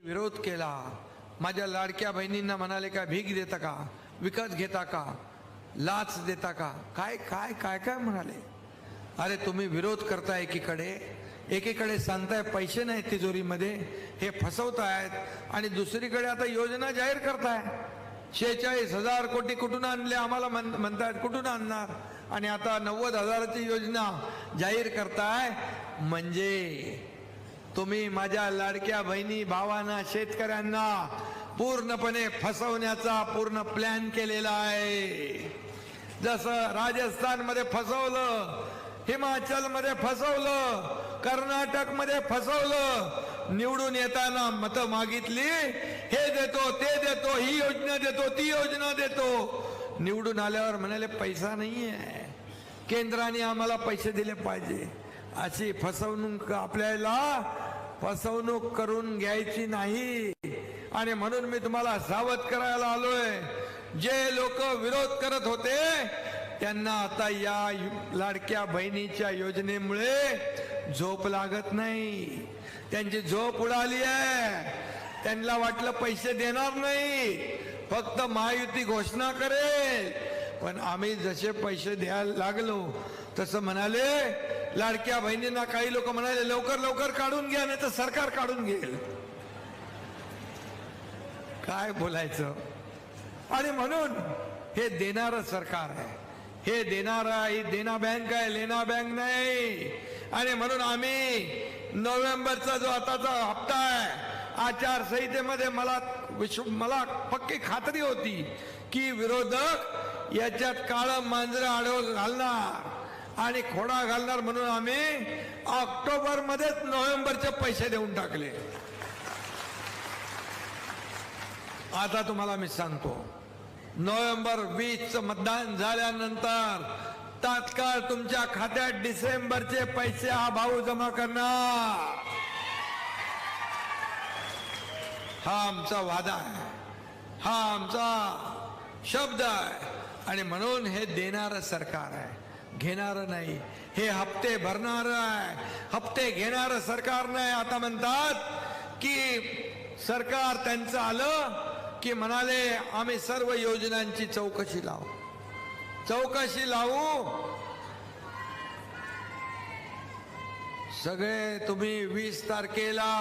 विरोध केला. माझ्या लाडक्या बहिणींना म्हणाले का भीक देता का, विकत घेता का, लाच देता का, काय काय काय काय म्हणाले. अरे तुम्ही विरोध करताय एकीकडे सांगताय पैसे नाहीत तिजोरीमध्ये, हे फसवतायत, आणि दुसरीकडे आता योजना जाहीर करताय. 46,000 कोटी कुठून आणले आम्हाला म्हणतायत, कुठून आणणार, आणि आता 90,000ची योजना जाहीर करताय. म्हणजे तुम्ही माझ्या लाडक्या बहिणी भावांना, शेतकऱ्यांना पूर्णपणे फसवण्याचा पूर्ण प्लॅन केलेला आहे. जसं राजस्थानमध्ये फसवलं, हिमाचलमध्ये फसवलं, कर्नाटकमध्ये फसवलं, निवडून येताना मतं मागितली, हे देतो ते देतो, ही योजना देतो ती योजना देतो, निवडून आल्यावर म्हणाले पैसा नाहीये, केंद्राने आम्हाला पैसे दिले पाहिजे. अशी फसवणूक आपल्याला फसवणूक करून घ्यायची नाही. आणि म्हणून मी तुम्हाला सावध करायला आलोय. जे लोक विरोध करत होते त्यांना आता या लाडक्या बहिणीच्या योजनेमुळे झोप लागत नाही. त्यांची झोप उडाली आहे. त्यांना वाटलं पैसे देणार नाही, फक्त महायुती घोषणा करेल. पण आम्ही जसे पैसे द्यायला लागलो तसं म्हणाले लाडक्या बहिणींना, काही लोक म्हणाले लवकर लवकर काढून घ्या नाही तर सरकार काढून घेईल. काय बोलायचं. आणि म्हणून हे देणारं सरकार आहे, हे देणारा, ही देना बँक आहे, लेना बँक नाही. आणि म्हणून आम्ही नोव्हेंबरचा जो आताचा हप्ता आहे, आचारसंहितेमध्ये मला पक्की खात्री होती की विरोधक याच्यात काळं मांजरं आडवं घालणार आणि खोडा घालणार. म्हणून आम्ही ऑक्टोबर मध्येच नोव्हेंबरचे पैसे देऊन टाकले. आता तुम्हाला मी सांगतो, नोव्हेंबर 20 मतदान झाल्यानंतर तात्काळ तुमच्या खात्यात डिसेंबरचे पैसे हा भाऊ जमा करणार. हा आमचा वादा आहे, हा आमचा शब्द आहे. आणि म्हणून हे देणारं सरकार आहे, घेणारं नाही. हे हप्ते भरणारं आहे, हप्ते घेणारं सरकार नाही. आता म्हणतात की सरकार त्यांचं आलं की म्हणाले आम्ही सर्व योजनांची चौकशी लावू. सगळे तुम्ही 20 तारखेला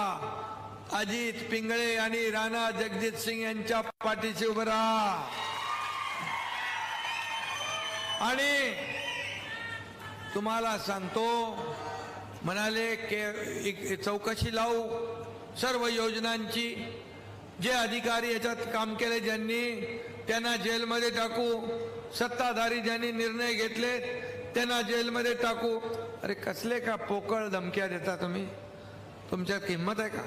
अजित पिंगळे आणि राणा जगजित सिंग यांच्या पाठीशी उभं राहा. आणि तुम्हाला सांगतो, म्हणाले की चौकशी लावू सर्व योजनांची. जे अधिकारी याच्यात काम केले ज्यांनी, त्यांना जेलमध्ये टाकू. सत्ताधारी ज्यांनी निर्णय घेतले त्यांना जेलमध्ये टाकू. अरे कसले का पोकळ धमक्या देता तुम्ही, तुमच्यात किंमत आहे का.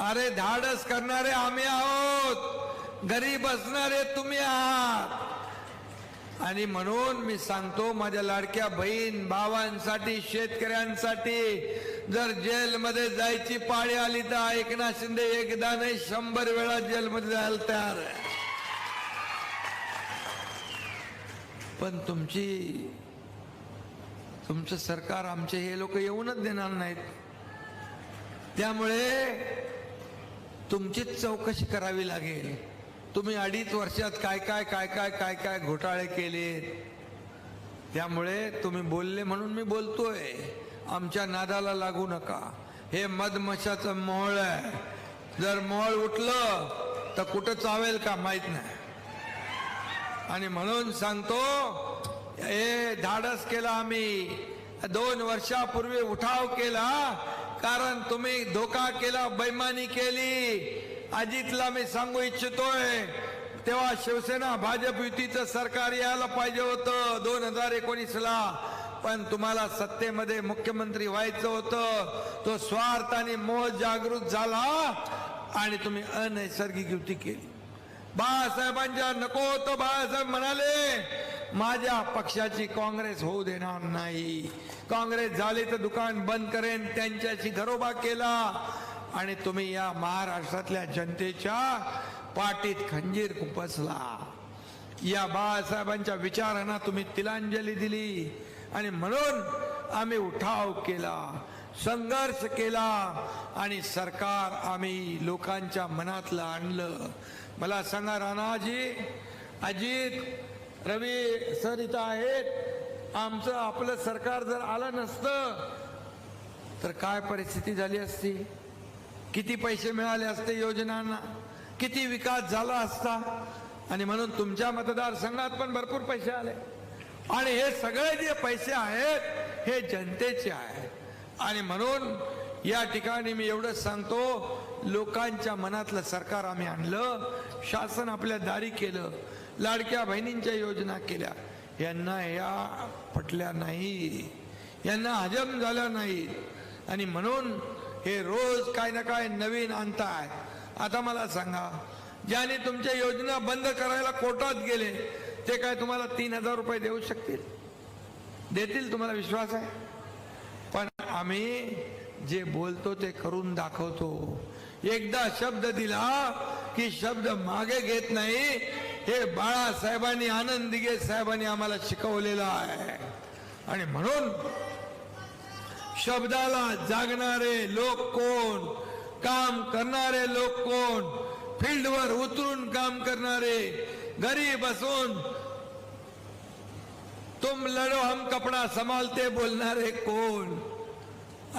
अरे धाडस करणारे आम्ही आहोत, घरी बसणारे तुम्ही आहात. आणि म्हणून मी सांगतो, माझ्या लाडक्या बहीण भावांसाठी, शेतकऱ्यांसाठी जर जेलमध्ये जायची पाळी आली तर एकनाथ शिंदे एकदा नाही 100 वेळा जेलमध्ये जायला तयार आहे. पण तुमचं सरकार, आमचे हे लोक येऊनच देणार नाहीत. त्यामुळे तुमचीच चौकशी करावी लागेल. तुम्ही 2.5 वर्षात काय काय काय काय काय काय घोटाळे केले. त्यामुळे तुम्ही बोलले म्हणून मी बोलतोय. आमच्या नादाला लागू नका. हे मधमाशाचं मोहळ आहे. जर मोहळ उठलं तर कुठं चावेल का माहित नाही. आणि म्हणून सांगतो, हे धाडस केला आम्ही. 2 वर्षापूर्वी उठाव केला, कारण तुम्ही धोका केला, बेईमानी केली. अजितला मी सांगू इच्छितोय, तेव्हा शिवसेना भाजप युतीचं सरकार यायला पाहिजे होतं 2019ला. पण तुम्हाला सत्तेमध्ये मुख्यमंत्री व्हायचं होतं. तो स्वार्थ आणि मोह जागृत झाला आणि तुम्ही अनैसर्गिक युती केली. बाळासाहेबांच्या नको होतं. बाळासाहेब म्हणाले माझ्या पक्षाची काँग्रेस होऊ देणार नाही. काँग्रेस झाली तर दुकान बंद करेन. त्यांच्याशी घरोबा केला. आणि तुम्ही या महाराष्ट्रातल्या जनतेच्या पाठीत खंजीर खुपसला. या बाळासाहेबांच्या विचारांना तुम्ही तिलांजली दिली. आणि म्हणून आम्ही उठाव केला. संघर्ष केला आणि सरकार आम्ही लोकांच्या मनातलं आणलं. मला सांगा राणाजी, अजित, रवी सर इथं आहेत, आमचं आपलं सरकार जर आलं नसतं तर काय परिस्थिती झाली असती? किती पैसे मिळाले असते योजनांना, किती विकास झाला असता? आणि म्हणून तुमच्या मतदारसंघात पण भरपूर पैसे आले आणि हे सगळे जे पैसे आहेत हे जनतेचे आहेत. आणि म्हणून या ठिकाणी मी एवढंच सांगतो, लोकांच्या मनातलं सरकार आम्ही आणलं, शासन आपल्या दारी केलं, लाडक्या बहिणींच्या योजना केल्या. यांना या पटल्या नाही, यांना हजम झाल्या नाही आणि म्हणून हे रोज काय ना काय नवीन आणताय. आता मला सांगा, ज्याने तुमच्या योजना बंद करायला कोर्टात गेले ते काय तुम्हाला 3,000 रुपये देऊ शकतील? देतील? तुम्हाला विश्वास आहे? पण आम्ही जे बोलतो ते करून दाखवतो. एकदा शब्द दिला की शब्द मागे घेत नाही. हे बाळासाहेबांनी, आनंद दिघे साहेबांनी आम्हाला शिकवलेलं आहे. आणि म्हणून शब्दाला जागणारे लोक कोण, काम करणारे लोक कोण, फील्डवर उतरून काम करणारे, घरी बसून तुम लढो हम कपडा संभालते बोलणारे कोण?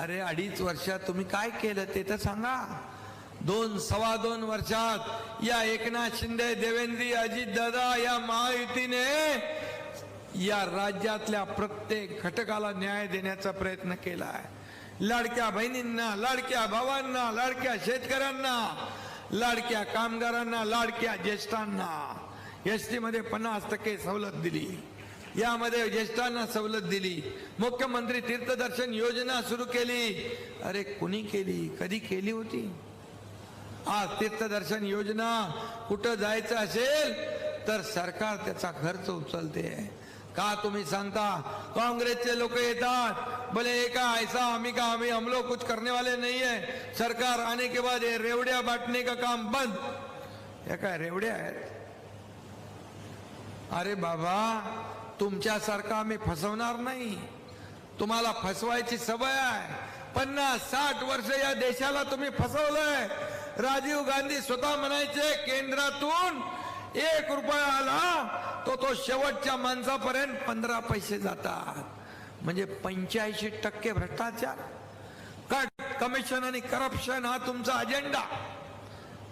अरे 2.5 वर्षात तुम्ही काय केलं ते तर सांगा. 2-2.25 वर्षात या एकनाथ शिंदे, देवेंद्र, अजितदादा या महायुतीने या राज्यातल्या प्रत्येक घटकाला न्याय देण्याचा प्रयत्न केला आहे. लाडक्या बहिणींना, लाडक्या भावांना, लाडक्या शेतकऱ्यांना, लाडक्या कामगारांना, लाडक्या ज्येष्ठांना एसटी मध्ये 50% सवलत दिली. यामध्ये ज्येष्ठांना सवलत दिली. मुख्यमंत्री तीर्थदर्शन योजना सुरू केली. अरे कुणी केली? कधी केली होती? आज तीर्थदर्शन योजना कुठं जायचं असेल तर सरकार त्याचा खर्च उचलते. का तुम्ही सांगता कांग्रेसचे लोक येतात, बोले एका ऐसा आम्ही हम लोग कुछ करने वाले नहीं है, सरकार आने के बाद ये रेवड़िया बांटने का काम बंद. या काय रेवड्या आहेत? अरे बाबा, तुमच्यासारखा आम्ही फसवणार नाही. तुम्हाला फसवायची सवय आहे. 50-60 वर्ष या देशाला तुम्ही फसवलंय. राजीव गांधी स्वतः म्हणायचे केंद्रातून 1 रुपया आला तो शेवटच्या माणसापर्यंत 15 पैसे जातात. म्हणजे 85% भ्रष्टाचार, कट, कमिशन आणि करप्शन हा तुमचा अजेंडा.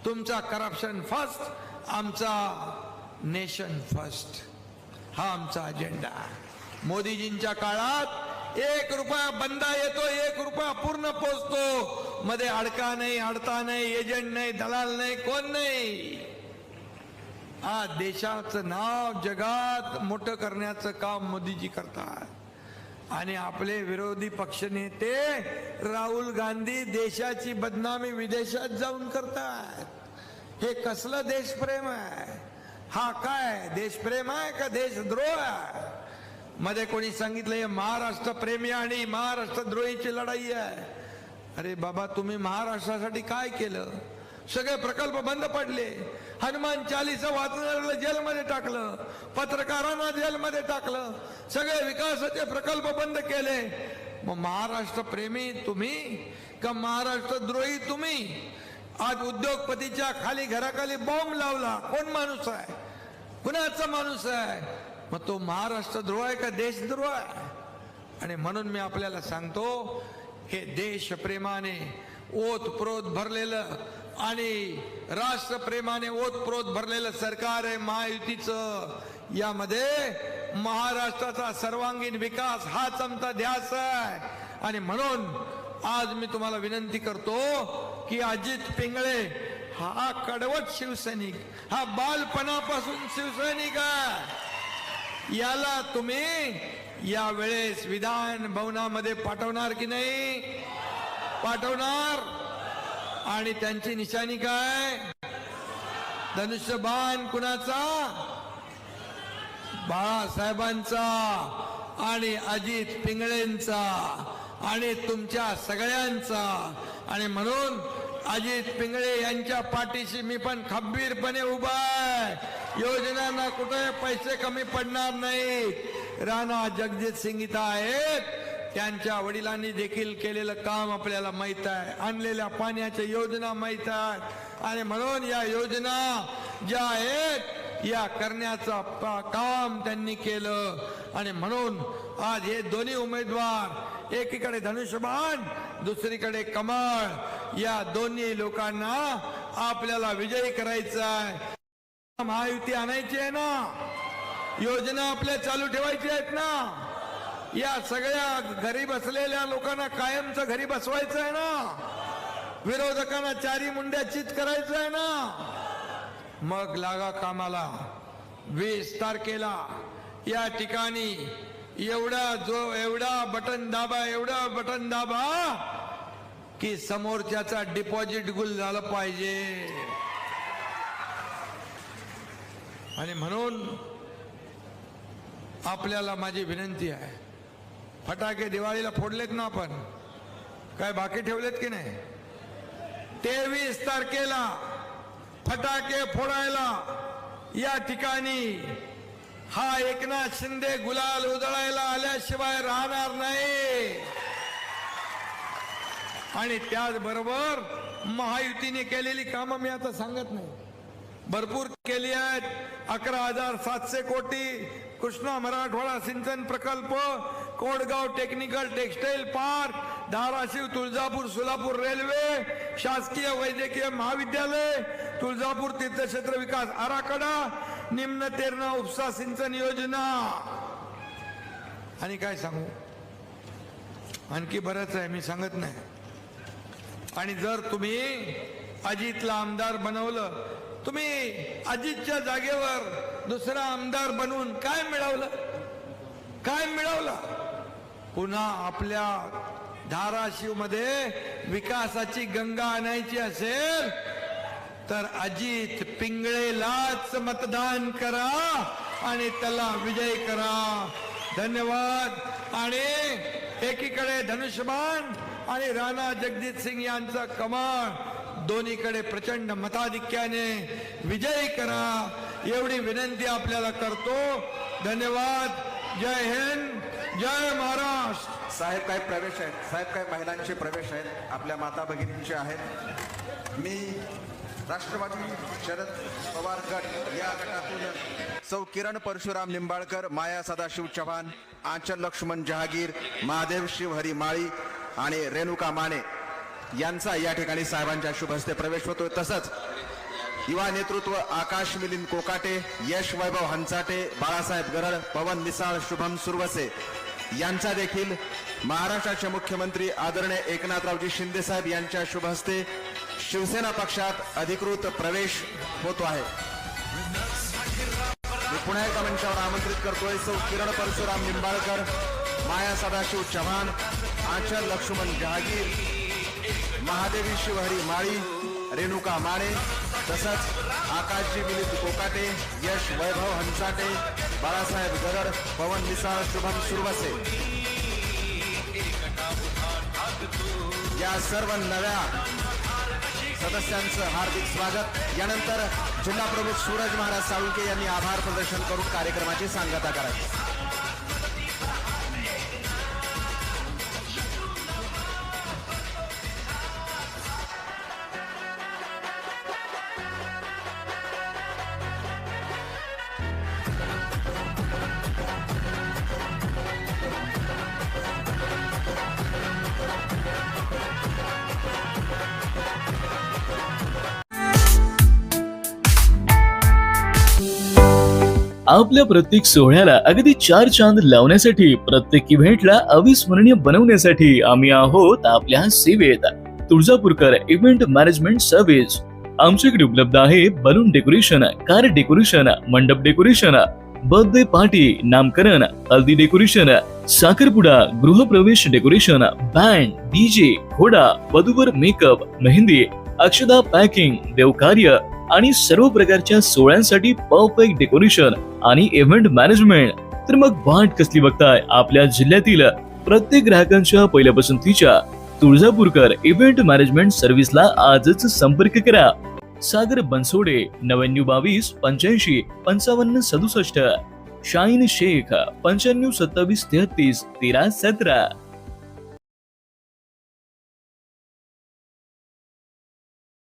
तुमचा करप्शन फर्स्ट, आमचा नेशन फर्स्ट हा आमचा अजेंडा. मोदीजींच्या काळात 1 रुपया बंदा येतो, 1 रुपया पूर्ण पोचतो. मध्ये अडका नाही, अडता नाही, एजंट नाही, दलाल नाही, कोण नाही. आज देशाचं नाव जगात मोठं करण्याचं काम मोदीजी करतात. आणि आपले विरोधी पक्षनेते राहुल गांधी देशाची बदनामी विदेशात जाऊन करतात. हे कसलं देशप्रेम आहे? हा काय देशप्रेम आहे का देशद्रोह आहे? मध्ये कोणी सांगितलं हे महाराष्ट्र प्रेमी आणि महाराष्ट्र द्रोहीची लढाई आहे. अरे बाबा, तुम्ही महाराष्ट्रासाठी काय केलं? सगळे प्रकल्प बंद पडले. हनुमान चालीसा वाचणाऱ्याला जेलमध्ये टाकलं, पत्रकारांना जेलमध्ये टाकलं, सगळे विकासाचे प्रकल्प बंद केले. मग महाराष्ट्र प्रेमी तुम्ही का महाराष्ट्र द्रोही तुम्ही? आज उद्योगपतीच्या खाली घराखाली बॉम्ब लावला. कोण माणूस आहे? कुणाचा माणूस आहे? मग तो महाराष्ट्र द्रोह आहे का देशद्रोह आहे? आणि म्हणून मी आपल्याला सांगतो, हे देशप्रेमाने ओतप्रोत भरलेलं आणि राष्ट्रप्रेमाने ओतप्रोत भरलेलं सरकार आहे महायुतीचं. यामध्ये महाराष्ट्राचा सर्वांगीण विकास हाच आमचा ध्यास आहे. आणि म्हणून आज मी तुम्हाला विनंती करतो की अजित पिंगळे हा कडवट शिवसैनिक, हा बालपणापासून शिवसैनिक आहे. याला तुम्ही या वेळेस विधान भवनामध्ये पाठवणार की नाही? पाठवणार. आणि त्यांची निशाणी काय? धनुष्यबाण कुणाचा? बाळासाहेबांचा आणि अजित पिंगळेंचा आणि तुमच्या सगळ्यांचा. आणि म्हणून अजित पिंगळे यांच्या पाठीशी मी पण खंबीरपणे उभा आहे. योजनांना कुठे पैसे कमी पडणार नाही. राणा जगजित सिंग इथं आहेत, त्यांच्या वडिलांनी देखील केलेलं काम आपल्याला माहित आहे, आणलेल्या पाण्याच्या योजना माहित आहेत, आणि म्हणून या योजना ज्या आहेत या करण्याचा काम त्यांनी केलं. आणि म्हणून आज हे दोन्ही उमेदवार, एकीकडे धनुष्यबाण दुसरीकडे कमळ, या दोन्ही लोकांना आपल्याला विजयी करायचा आहे. महायुती आणायची आहे ना, योजना आपल्या चालू ठेवायची आहेत ना, या सगळ्या घरी बसलेल्या लोकांना कायमचं घरी बसवायचं आहे ना, विरोधकांना चारी मुंड्या चित करायचं आहे ना. मग लागा कामाला. 20 तारखेला या ठिकाणी एवढा बटन दाबा की समोरच्याचा डिपॉझिट गुल झालं पाहिजे. आणि म्हणून आपल्याला माझी विनंती आहे, फटाके दिवाळीला फोडलेत ना आपण, काय बाकी ठेवलेत की नाही? 23 तारखेला फटाके फोडायला या ठिकाणी हा एकनाथ शिंदे गुलाल उधळायला आल्याशिवाय राहणार नाही. आणि त्याचबरोबर महायुतीने केलेली कामं मी आता सांगत नाही, भरपूर केली आहेत. 11,700 कोटी कृष्णा मराठवाडा सिंचन प्रकल्प, Kodgaon technical textile park, Dharashiv Tuljapur Solapur railway, शासकीय वैद्यकीय महाविद्यालय, तुळजापूर तीर्थक्षेत्र विकास आराखडा, निम्न तेरणा उपसा सिंचन योजना. आणि काय सांगू, आणखी बरंच आहे, मी सांगत नाही. आणि जर तुम्ही अजितला आमदार बनवलं, तुम्ही अजितच्या जागेवर दुसरा आमदार बनवून काय मिळवलं? पुन्हा आपल्या धाराशिव मध्ये विकासाची गंगा आणायची असेल तर अजित पिंगळेलाच मतदान करा आणि त्याला विजय करा. धन्यवाद. आणि एकीकडे धनुष्यबाण आणि राणा जगजित सिंग यांचा कमळ, दोन्हीकडे प्रचंड मताधिक्याने विजयी करा, एवढी विनंती आपल्याला करतो. धन्यवाद. जय हिंद, जय महाराष्ट्र. साहेब काही प्रवेश आहेत, साहेब काही महिलांचे प्रवेश आहेत, आपल्या माता भगिनींचे आहेत. मी राष्ट्रवादी शरद पवार गट या गटातून सौ किरण परशुराम निंबाळकर, माया सदाशिव चव्हाण, आंचल लक्ष्मण जहागीर, महादेव शिवहरी माळी आणि रेणुका माने यांचा या ठिकाणी साहेबांच्या शुभ हस्ते प्रवेश होतोय. तसंच युवा नेतृत्व आकाश मिलिंद कोकाटे, यश वैभव हंचाटे, बाळासाहेब गरड, पवन निसाळ, शुभम सुरवसे यांचा देखील महाराष्ट्राचे मुख्यमंत्री आदरणीय एकनाथरावजी शिंदे साहेब यांच्या शुभ हस्ते शिवसेना पक्षात अधिकृत प्रवेश होतो आहे. मी पुन्हा एका मंचावर आमंत्रित करतोय सौ किरण परशुराम निंबाळकर, माया सदाशिव चव्हाण, आंचल लक्ष्मण जहागीर, महादेवी शिवहरी माळी, रेणुका माने, तसंच आकाशजी मिलिंद कोकाटे, यश वैभव हंचाटे, बाळासाहेब गरड, पवन निसाळ, शुभम सुरवसे या सर्व नव्या सदस्यांचं हार्दिक स्वागत. यानंतर जिल्हा प्रमुख सूरज महाराज साळुंके यांनी आभार प्रदर्शन करून कार्यक्रमाची सांगता करायची. आपल्या प्रत्येक सोहळ्याला अगदी 4 चांद लावण्यासाठी, प्रत्येक इव्हेंटला अविस्मरणीय बनवण्यासाठी आम्ही आहोत आपल्या सेवेत. Tuljapurkar event management service. आमच्याकडे उपलब्ध आहे बलून डेकोरेशन, कार डेकोरेशन, मंडप डेकोरेशन, बर्थडे पार्टी, नामकरण, हल्दी डेकोरेशन, साखरपुडा, गृहप्रवेश डेकोरेशन, बँड, डीजे, घोडा, वधूवर मेकअप, मेहंदी, अक्षदा पॅकिंग, देवकार्य आणि सर्व प्रकारच्या सोहळ्यांसाठी परफेक्ट डेकोरेशन आणि इव्हेंट मॅनेजमेंट. तर मग वाट कसली बघताय? आपल्या जिल्ह्यातील प्रत्येक ग्राहकांच्या पहिल्या पसंतीच्या तुळजापूरकर इव्हेंट मॅनेजमेंट सर्व्हिसला आजच संपर्क करा. सागर बनसोडे 9922 85 55 67, शाहीन शेख 95 27 33 13 17.